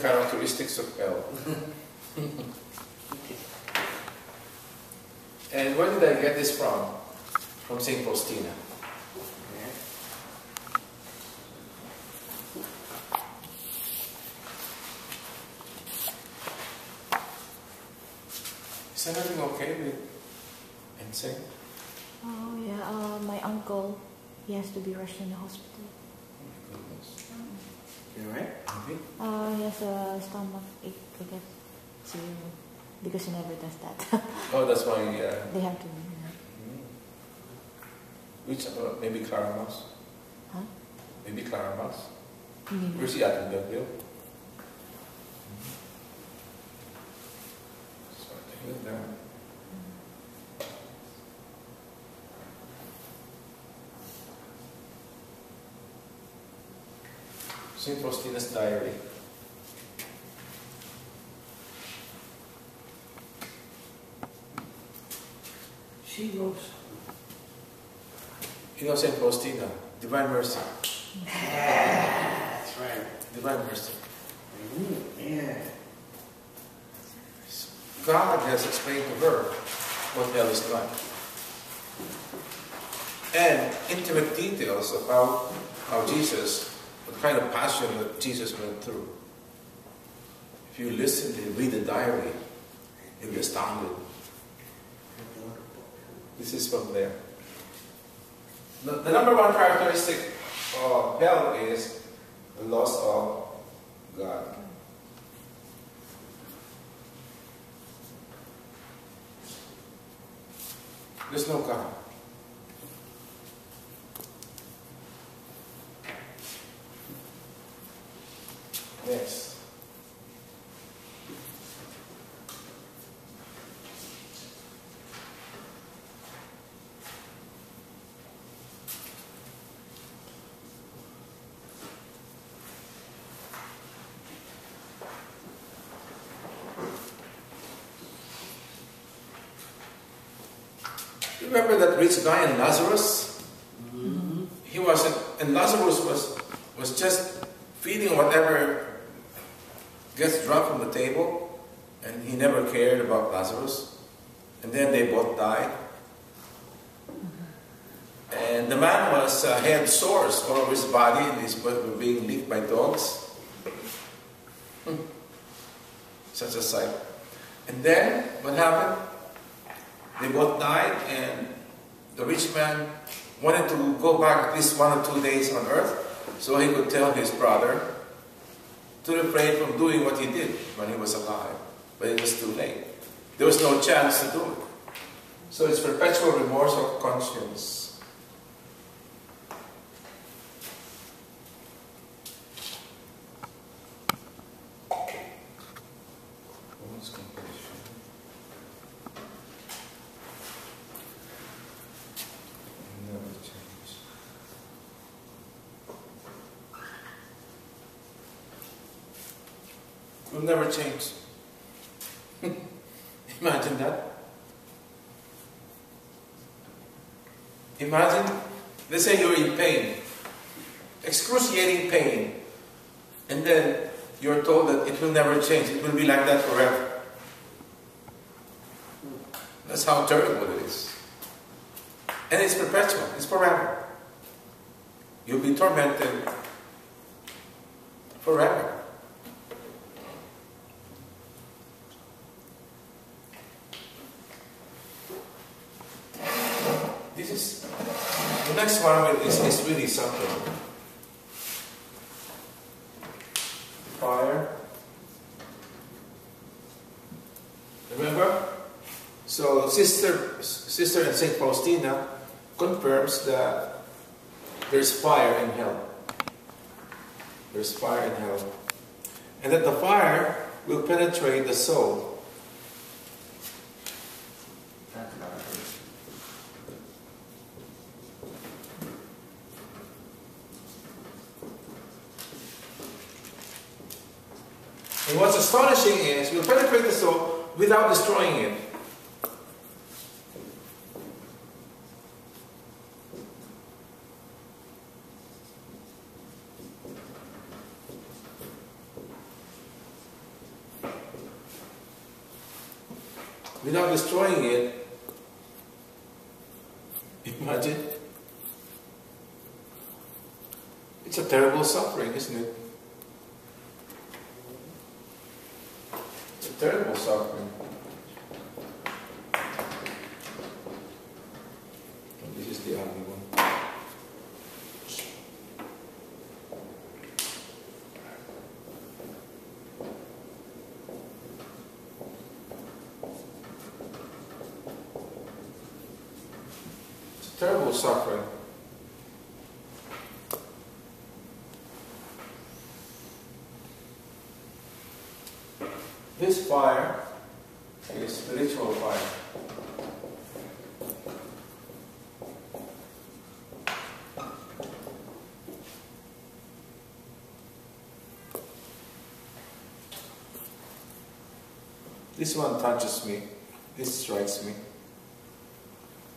characteristics of hell. And where did I get this from? From St. Faustina. Is everything okay with insane? Oh yeah, my uncle, he has to be rushed in the hospital. Oh my goodness. You alright? He has a stomach ache, I guess. So, because he never does that. Oh, that's why They have to. Which, maybe Clara Mouse? Huh? Maybe Clara Mouse? Maybe. Where's he at in Belleville? Sorry to hear that. St. Faustina's diary. She wrote. You know St. Faustina, Divine Mercy. That's right. Divine Mercy. Yeah. God has explained to her what hell is like. And intimate details of how Jesus, what kind of passion that Jesus went through. If you listen and read the diary, you'll be astounded. This is from there. The number one characteristic of hell is the loss of God. There's no God. Yes. Remember that rich guy and Lazarus? Mm-hmm. He wasn't, and Lazarus was just feeding whatever gets dropped from the table, and he never cared about Lazarus. And then they both died. And the man had sores all over his body, and his blood were being licked by dogs. Such a sight. And then, what happened? They both died, and the rich man wanted to go back at least 1 or 2 days on earth so he could tell his brother to refrain from doing what he did when he was alive. But it was too late. There was no chance to do it. So it's perpetual remorse of conscience. Will never change. Imagine that. Imagine, let's say you're in pain, excruciating pain, and then you're told that it will never change, it will be like that forever. That's how terrible it is. And it's perpetual, it's forever. You'll be tormented forever. The next one is really something. Fire. Remember? So Sister and Saint Faustina confirms that there's fire in hell. There's fire in hell. And that the fire will penetrate the soul. And what's astonishing is, we'll penetrate the soul without destroying it. without destroying it. Imagine. It's a terrible suffering, isn't it? It's a terrible suffering. And this is the ugly one. It's a terrible suffering. This fire is spiritual fire. This one touches me. This strikes me.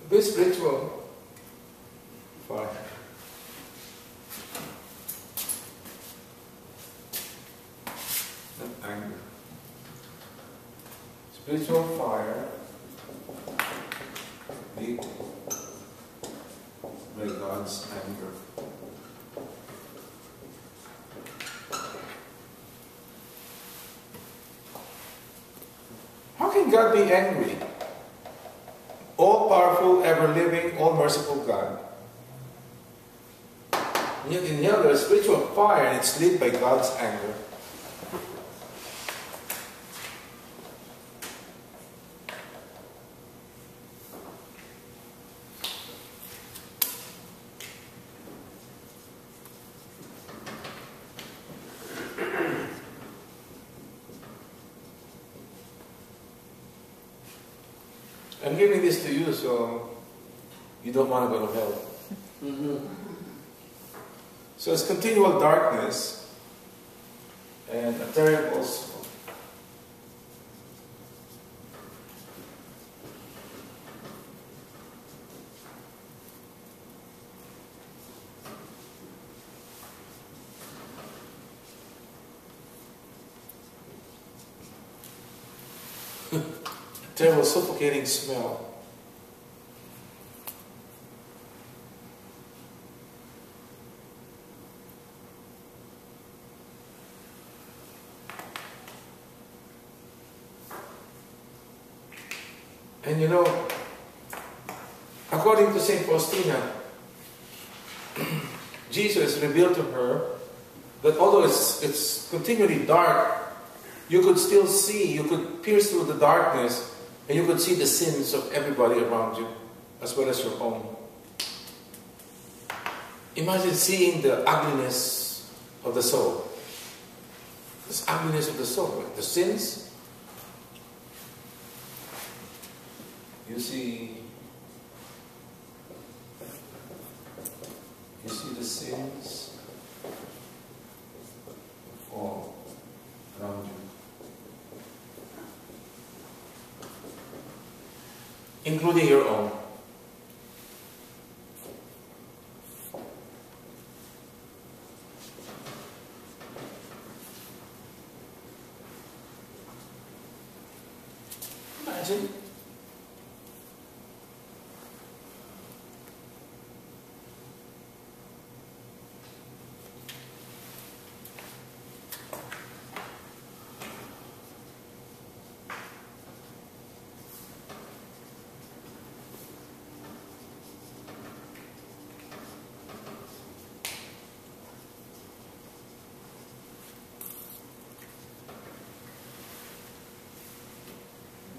This spiritual fire. Not anger. Spiritual fire lit by God's anger. How can God be angry? All-powerful, ever-living, all-merciful God. And yet in here there's spiritual fire and it's lit by God's anger. I'm giving this to you so you don't want to go to hell. Mm-hmm. So it's continual darkness and a terrible terrible suffocating smell. And you know, according to Saint Faustina, Jesus revealed to her that although it's continually dark, you could still see, you could pierce through the darkness, and you could see the sins of everybody around you, as well as your own. Imagine seeing the ugliness of the soul. This ugliness of the soul, the sins. You see the sins of all around you. Including your own. Imagine.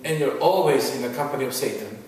And you're always in the company of Satan.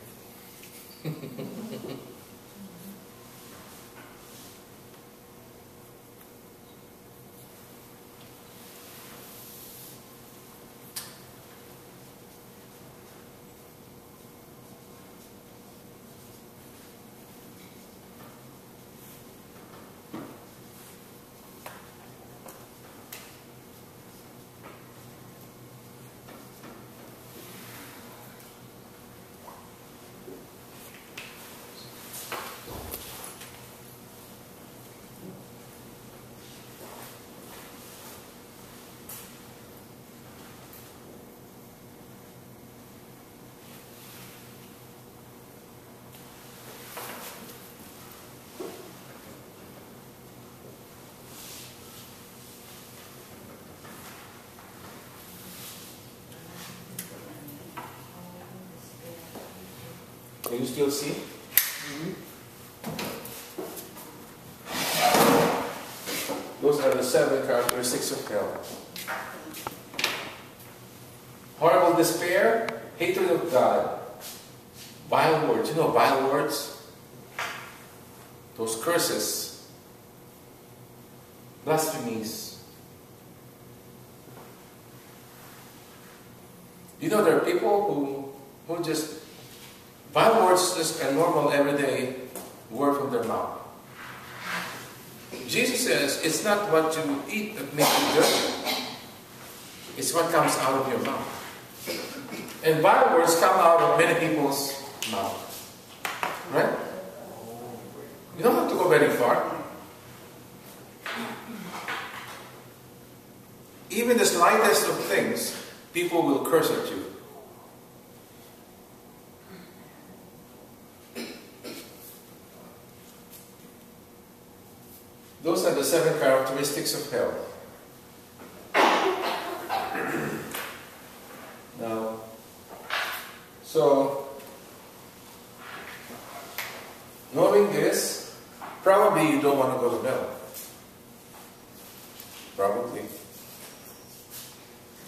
Can you still see? Those are the 7 characteristics of hell. Horrible despair, hatred of God, vile words. You know vile words? Those curses, blasphemies. You know there are people who just, vile words just a normal everyday word from their mouth. Jesus says, it's not what you eat that makes you dirty. It's what comes out of your mouth. And vile words come out of many people's mouth. Right? You don't have to go very far. Even the slightest of things, people will curse at you. Those are the 7 characteristics of hell. Now, so, knowing this, probably you don't want to go to hell. Probably.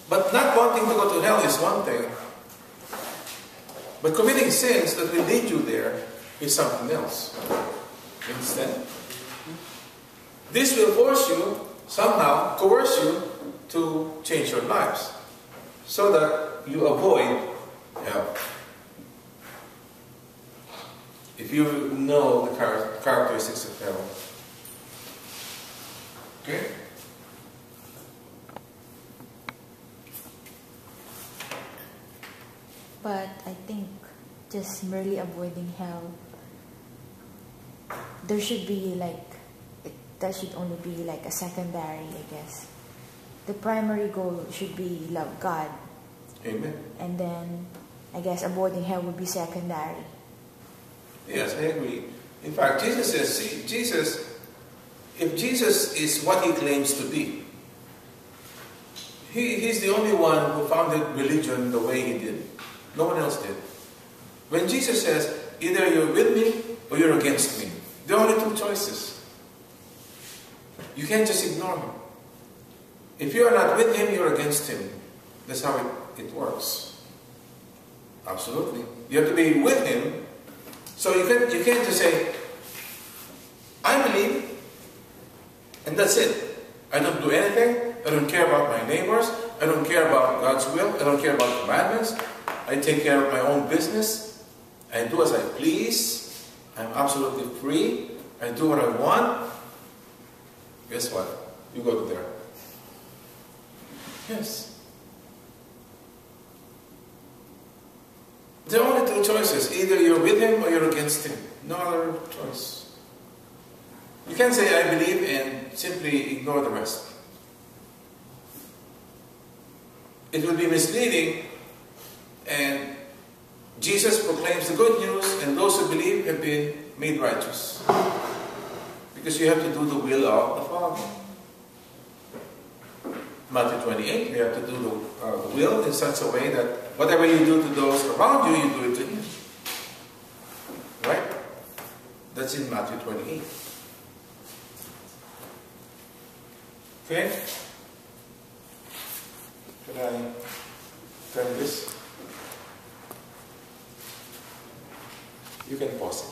But not wanting to go to hell is one thing. But committing sins that will lead you there is something else. Understand? This will force you, somehow, coerce you to change your lives so that you avoid hell. If you know the characteristics of hell. Okay? But I think just merely avoiding hell, there should be that should only be like a secondary, I guess. The primary goal should be love God. Amen. And then, I guess avoiding hell would be secondary. Yes, I agree. In fact, Jesus says, see, if Jesus is what he claims to be, he's the only one who founded religion the way he did. No one else did. When Jesus says, either you're with me or you're against me, there are only 2 choices. You can't just ignore him. If you are not with him, you're against him. That's how it works. Absolutely. You have to be with him. So you can't just say, I believe, and that's it. I don't do anything. I don't care about my neighbors. I don't care about God's will. I don't care about commandments. I take care of my own business. I do as I please. I'm absolutely free. I do what I want. Guess what? You go to there. Yes. There are only 2 choices. Either you're with him or you're against him. No other choice. You can't say, I believe, and simply ignore the rest. It will be misleading, and Jesus proclaims the good news, and those who believe have been made righteous. Because you have to do the will of the Father. Matthew 28, you have to do the will in such a way that whatever you do to those around you, you do it to him. Right? That's in Matthew 28. Okay? Should I turn this? You can pause it.